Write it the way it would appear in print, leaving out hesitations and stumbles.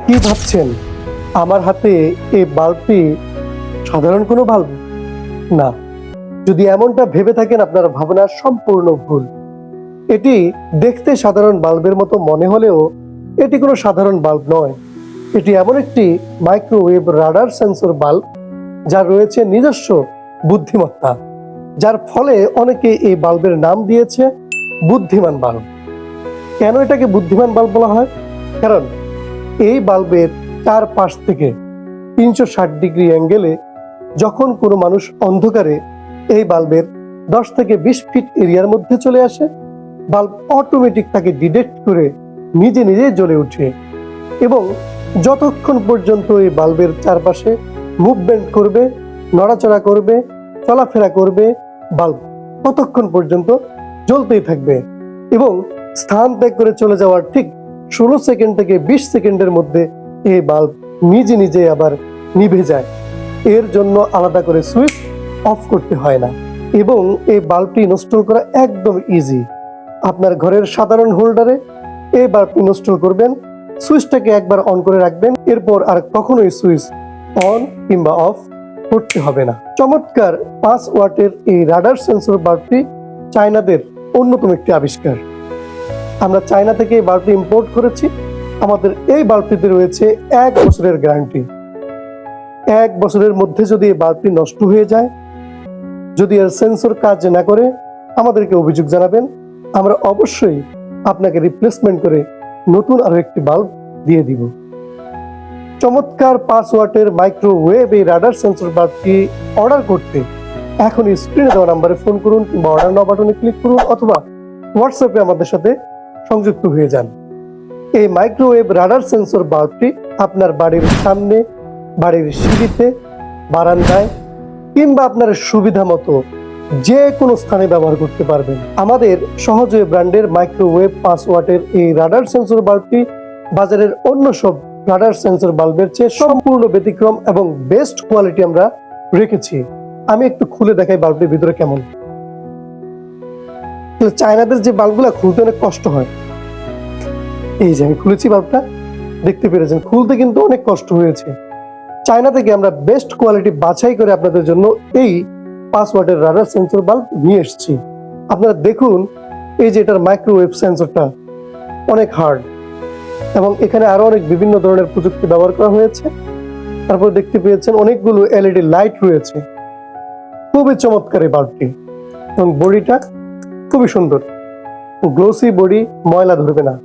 কি ভাবছেন আমার হাতে এই বাল্বটি সাধারণ কোনো বাল্ব না? যদি এমনটা ভেবে থাকেন আপনার ভাবনা সম্পূর্ণ ভুল। এটি দেখতে সাধারণ বাল্বের মতো মনে হলেও এটি কোনো সাধারণ বাল্ব নয়। এটি এমন একটি মাইক্রোওয়েভ রাডার সেন্সর বাল্ব যার রয়েছে নিজস্ব বুদ্ধিমত্তা, যার ফলে অনেকে এই বাল্বের নাম দিয়েছে বুদ্ধিমান বাল্ব। কেন এটাকে বুদ্ধিমান বাল্ব বলা হয়? কারণ এই বাল্বের চারপাশ থেকে 360 ডিগ্রি অ্যাঙ্গেলে যখন কোনো মানুষ অন্ধকারে এই বাল্বের 10 থেকে 20 ফিট এরিয়ার মধ্যে চলে আসে, বাল্ব অটোমেটিক তাকে ডিটেক্ট করে নিজে নিজে জ্বলে ওঠে এবং যতক্ষণ পর্যন্ত এই বাল্বের চারপাশে মুভমেন্ট করবে, নড়াচড়া করবে, চলাফেরা করবে, বাল্ব ততক্ষণ পর্যন্ত জ্বলতেই থাকবে এবং স্থান ত্যাগ করে চলে যাওয়ার ঠিক 16 সেকেন্ড থেকে 20 সেকেন্ডের মধ্যে এই বাল্ব নিজে নিজে আবার নিভে যায়। এর জন্য আলাদা করে সুইচ অফ করতে হয় না এবং এই বাল্বটি ইনস্টল করা একদম ইজি। আপনার ঘরের সাধারণ হোল্ডারে এই বাল্বটি ইনস্টল করবেন, সুইচটাকে একবার অন করে রাখবেন, এরপর আর কখনোই সুইচ অন কিংবা অফ করতে হবে না। চমৎকার 5 ওয়াটের এই রাডার সেন্সর বাল্বটি চায়নাদের অন্যতম একটি আবিষ্কার। আমরা চায়না থেকে এই বাল্বটি ইম্পোর্ট করেছি। আমাদের এই বাল্বটিতে রয়েছে 1 বছরের গ্যারান্টি। 1 বছরের মধ্যে যদি এই বাল্বটি নষ্ট হয়ে যায়, যদি এর সেন্সর কাজ না করে, আমাদেরকে অভিযোগ জানাবেন। আমরা অবশ্যই আপনাকে রিপ্লেসমেন্ট করে নতুন আরো একটি বাল্ব দিয়ে দিব। চমৎকার 5 ওয়াটের মাইক্রোওয়েভ এই রাডার সেন্সর বাল্বটি অর্ডার করতে এখনই স্ক্রিনে দেওয়া নাম্বারে ফোন করুন কিংবা অর্ডার নাও বাটনে ক্লিক করুন অথবা হোয়াটসঅ্যাপে আমাদের সাথে সংযুক্ত হয়ে যান। এই মাইক্রোওয়েভ রাডার সেন্সর বাল্বটি আপনার বাড়ির সামনে, বাড়ির সিঁড়িতে, বারান্দায় কিংবা আপনার সুবিধা মতো যে কোনো স্থানে ব্যবহার করতে পারবেন। আমাদের সহজে ব্র্যান্ডের মাইক্রোওয়েভ 5 ওয়াটের এই রাডার সেন্সর বাল্বটি বাজারের অন্য সব রাডার সেন্সর বাল্বের চেয়ে সম্পূর্ণ ব্যতিক্রম এবং বেস্ট কোয়ালিটি আমরা রেখেছি। আমি একটু খুলে দেখাই বাল্বটির ভিতরে কেমন। চায়নাদের যে বাল্বগুলো খুলতে অনেক কষ্ট হয়, এই যে আমি খুলেছি বাল্বটা, দেখতে পেরেছেন খুলতে কিন্তু অনেক কষ্ট হয়েছে। চায়না থেকে আমরা বেস্ট কোয়ালিটি বাছাই করে আপনাদের জন্য এই 5 ওয়াটের রাডার সেন্সর বাল্ব নিয়ে এসেছি। আপনারা দেখুন, এই যে এটার মাইক্রোওয়েভ সেন্সরটা অনেক হার্ড এবং এখানে আরো অনেক বিভিন্ন ধরনের প্রযুক্তি ব্যবহার করা হয়েছে। তারপর দেখতে পেয়েছেন অনেকগুলো এলইডি লাইট রয়েছে। খুবই চমৎকার এই বাল্বটি এবং বডিটা খুবই সুন্দর, গ্লোসি বডি, ময়লা ধরবে না।